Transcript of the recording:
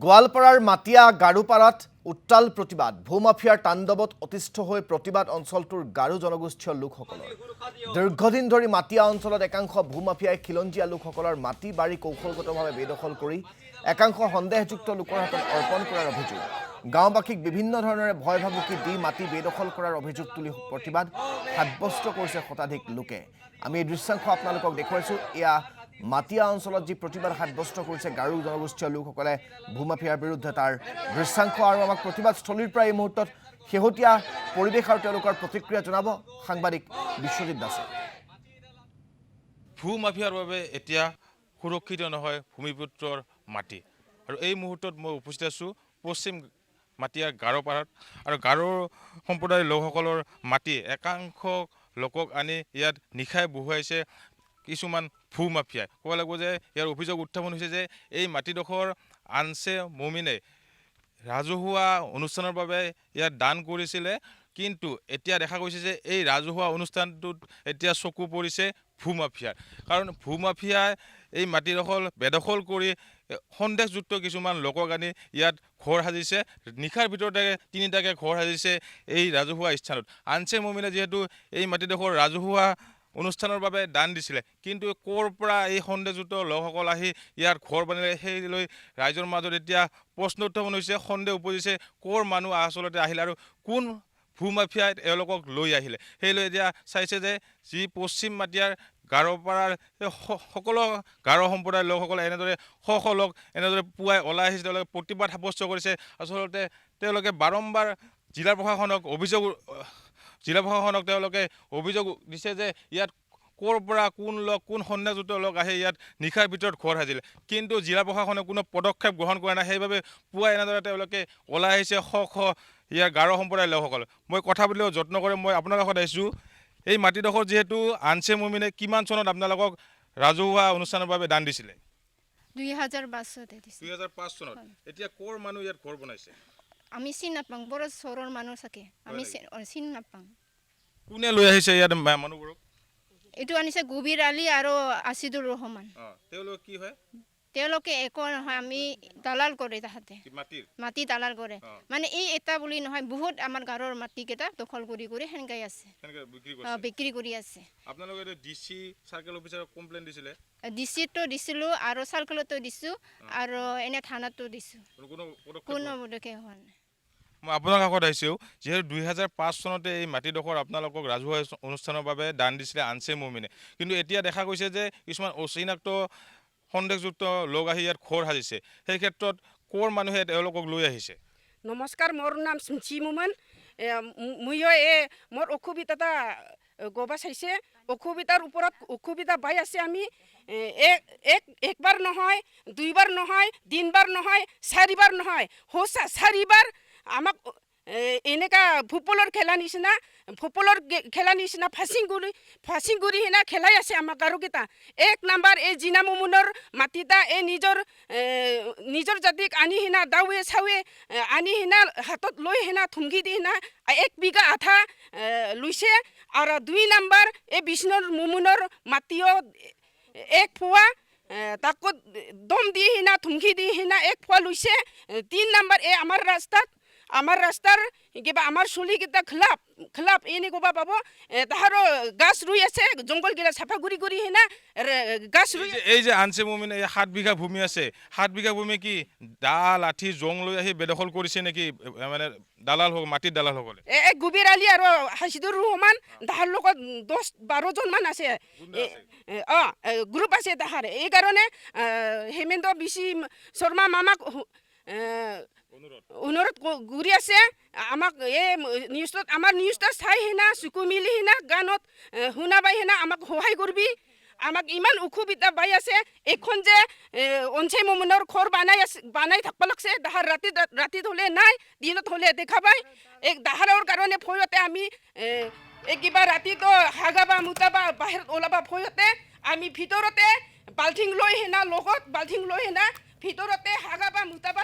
গোৱালপাৰাৰ মাটিয়া গাৰুপাৰাত উত্তাল প্ৰতিবাদ ভূমাফিয়াৰ তাণ্ডৱত অতিষ্ঠ হৈ প্ৰতিবাদ অঞ্চলটোৰ গাৰু জনগোষ্ঠীয় লোকসকলৰ দীৰ্ঘদিন ধৰি মাটিয়া অঞ্চলত একাংশ ভূমাফিয়াই খিলঞ্জীয়া লোকসকলৰ মাটি বাৰী কৌশলগতভাৱে বেদখল কৰি একাংশ সন্দেহযুক্ত লোকৰ হাতত অৰ্পণ কৰাৰ অভিযোগ গাঁওবাসীক বিভিন্ন ধৰণেৰে ভয় ভাবুকি দি মাটি বেদখল কৰাৰ অভিযোগ তুলি প্ৰতিবাদ সাব্যস্ত কৰিছে শতাধিক লোকে আমি এই দৃশ্যাংশ আপোনালোকক দেখুৱাইছো এয়া মাটিয়া অঞ্চলত যি প্ৰতিবাদ সাব্যস্ত কৰিছে গাৰু জনগোষ্ঠীয় লোকসকলে ভূমাফিয়াৰ বিৰুদ্ধে তাৰ দৃশ্যাংশ আৰু আমাক প্ৰতিবাদস্থলীৰ পৰা এই মুহূৰ্তত শেহতীয়া পৰিৱেশ আৰু তেওঁলোকৰ প্ৰতিক্ৰিয়া জনাব সাংবাদিক বিশ্বজিৎ দাসে ভূমাফিয়াৰ বাবে এতিয়া সুৰক্ষিত নহয় ভূমিপুত্ৰৰ মাটি আৰু এই মুহূৰ্তত মই উপস্থিত আছোঁ পশ্চিম মাটিয়া গাৰোপাৰাত আৰু গাৰো সম্প্ৰদায়ৰ লোকসকলৰ মাটি একাংশ লোকক আনি ইয়াত নিশাই বহুৱাইছে কিছুমান ভূমাফিয়াই ক'ব লাগিব যে ইয়াৰ অভিযোগ উত্থাপন হৈছে যে এই মাটিডোখৰ আনছে মমিনে ৰাজহুৱা অনুষ্ঠানৰ বাবে ইয়াত দান কৰিছিলে কিন্তু এতিয়া দেখা গৈছে যে এই ৰাজহুৱা অনুষ্ঠানটোত এতিয়া চকু পৰিছে ভূমাফিয়াৰ কাৰণ ভূমাফিয়াই এই মাটিডোখৰ বেদখল কৰি সন্দেহযুক্ত কিছুমান লোকক আনি ইয়াত ঘৰ সাজিছে নিশাৰ ভিতৰতে তিনিটাকৈ ঘৰ সাজিছে এই ৰাজহুৱা স্থানত আনছে মমিনে যিহেতু এই মাটিডোখৰ ৰাজহুৱা অনুষ্ঠানৰ বাবে দান দিছিলে কিন্তু ক'ৰ পৰা এই সন্দেহযুক্ত লোকসকল আহি ইয়াত ঘৰ বনালে সেই লৈ ৰাইজৰ মাজত এতিয়া প্ৰশ্ন উত্থাপন হৈছে সন্দেহ উপজিছে ক'ৰ মানুহ আচলতে আহিলে আৰু কোন ভূমাফিয়াই এওঁলোকক লৈ আহিলে সেই লৈ এতিয়া চাইছে যে যি পশ্চিম মাটিয়াৰ গাৰোপাৰাৰ সকলো গাৰো সম্প্ৰদায়ৰ লোকসকলে এনেদৰে শ লোক এনেদৰে পুৱাই ওলাই আহিছে তেওঁলোকে প্ৰতিবাদ সাব্যস্ত কৰিছে আচলতে তেওঁলোকে বাৰম্বাৰ জিলা প্ৰশাসনক তেওঁলোকে অভিযোগ দিছে যে ইয়াত ক'ৰ পৰা কোন সন্দেহযুক্ত লোক আহি ইয়াত নিশাৰ ভিতৰত ঘৰ সাজিলে কিন্তু জিলা প্ৰশাসনে কোনো পদক্ষেপ গ্ৰহণ কৰা নাই সেইবাবে পুৱাই এনেদৰে তেওঁলোকে ওলাই আহিছে ইয়াৰ গাৰো সম্প্ৰদায়ৰ লোকসকল মই কথা পাতিলেও যত্ন কৰি মই আপোনালোকক আহিছোঁ এই মাটিডোখৰ যিহেতু আনছে মমিনে কিমান চনত আপোনালোকক ৰাজহুৱা অনুষ্ঠানৰ বাবে দান দিছিলে 2005 চনত এতিয়া ক'ৰ মানুহ ইয়াত ঘৰ বনাইছে আমি চিন নাপাওঁ বৰ চহৰৰ মানুহ চাকে আমি চিন নাপাওঁ কোনে লৈ আহিছে ইয়াত মানুহবোৰক এইটো আনিছে গুবিৰ আলী আৰু আছিদুৰ ৰহমান তেওঁলোক কি হয় তেওঁলোকে একো নহয় আমি দালাল কৰে তাহাঁতে মাটি দালাল কৰে মানে এই এটা বুলি নহয় বহুত আমাৰ গাঁৱৰ মাটিকেইটা দখল কৰি সেনেকাই আছে বিক্ৰী কৰি আছে আপোনালোকে ডিচি সাৰ্কেল অফিচাৰক কমপ্লেইন দিছিলে ডিচিটো দিছিলোঁ আৰু সাৰ্কেলতো দিছোঁ আৰু এনে থানাতো দিছোঁ কোনো পদক্ষেপ হোৱা নাই মই আপোনাৰ কাষত আহিছোঁ যিহেতু 2005 চনতে এই মাটিডোখৰ আপোনালোকক ৰাজহুৱা অনুষ্ঠানৰ বাবে দান দিছিলে আনছে মমিনে কিন্তু এতিয়া দেখা গৈছে যে কিছুমান অচিনাক্ত সন্দেহযুক্ত লোক আহি ইয়াত ঘৰ সাজিছে সেই ক্ষেত্ৰত ক'ৰ মানুহে তেওঁলোকক লৈ আহিছে নমস্কাৰ মোৰ নাম চিমচি মোমেন মই মোৰ অসুবিধা গবা চাইছে অসুবিধাৰ ওপৰত অসুবিধা পাই আছে আমি একবাৰ নহয় দুইবাৰ নহয় তিনিবাৰ নহয় চাৰিবাৰ নহয় সঁচা চাৰিবাৰ আমাক এনেকা ফুটবলৰ খেলা নিচিনা ফাঁচিং কৰি হেনা খেলাই আছে আমাক গাৰুকেইটা এক নাম্বাৰ এই জিনা মুমুনৰ মাটিটা এই নিজৰ জাতিক আনি হেনা দাৱে চাৱে আনি হেনা হাতত লৈ হেনা থুমকি দি হেনা 1 বিঘা আধা লৈছে আৰু 2 নাম্বাৰ এই বিষ্ণুৰ মুমুনৰ মাটিও 1 পোৱা তাকো দম দি হেনা থুমকি দি হেনা 1 পোৱা লৈছে 3 নাম্বাৰ এই আমাৰ ৰাস্তাৰ কিবা আমাৰ চুলিকেইটা খেলাপ এনে ক'বা পাব তাহাৰো গাছ ৰুই আছে জংঘলকেইটা চাফা কৰি হেনা গাছ ৰুই এই যে আনছে মমিনে 7 বিঘা ভূমি আছে 7 বিঘা ভূমি কি দা লাঠি জং লৈ আহি বেদখল কৰিছে নেকি মানে দালাল মাটিৰ দালাল সকলে গুবিৰ আলী আৰু হাছিদুৰ ৰহমান তাহাৰ লগত 10-12 জন মান আছে গ্ৰুপ আছে তাহাৰ এই কাৰণে হেমেন্দ্ৰ বিচি শৰ্মা মামাক অনুৰোধ কৰি আছে আমাক এই নিউজত আমাৰ নিউজটা চাই হেনা চকু মিলি হেনা গানত শুনা পাই হেনা আমাক সহায় কৰিবি আমাক ইমান অসুবিধা পাই আছে এখন যে অনছে মমনৰ ঘৰ বানাই থাকিব লাগছে তাহাৰ ৰাতি হ'লে নাই দিনত হ'লে দেখা পায় এই তাহাৰৰ কাৰণে ভয়তে আমি কিবা ৰাতিতো হাগাবা মুতাবা বাহিৰত ওলাবা ভয়তে আমি ভিতৰতে বাল্টিং লৈ হেনা ভিতৰতে হাগাবা মুতাবা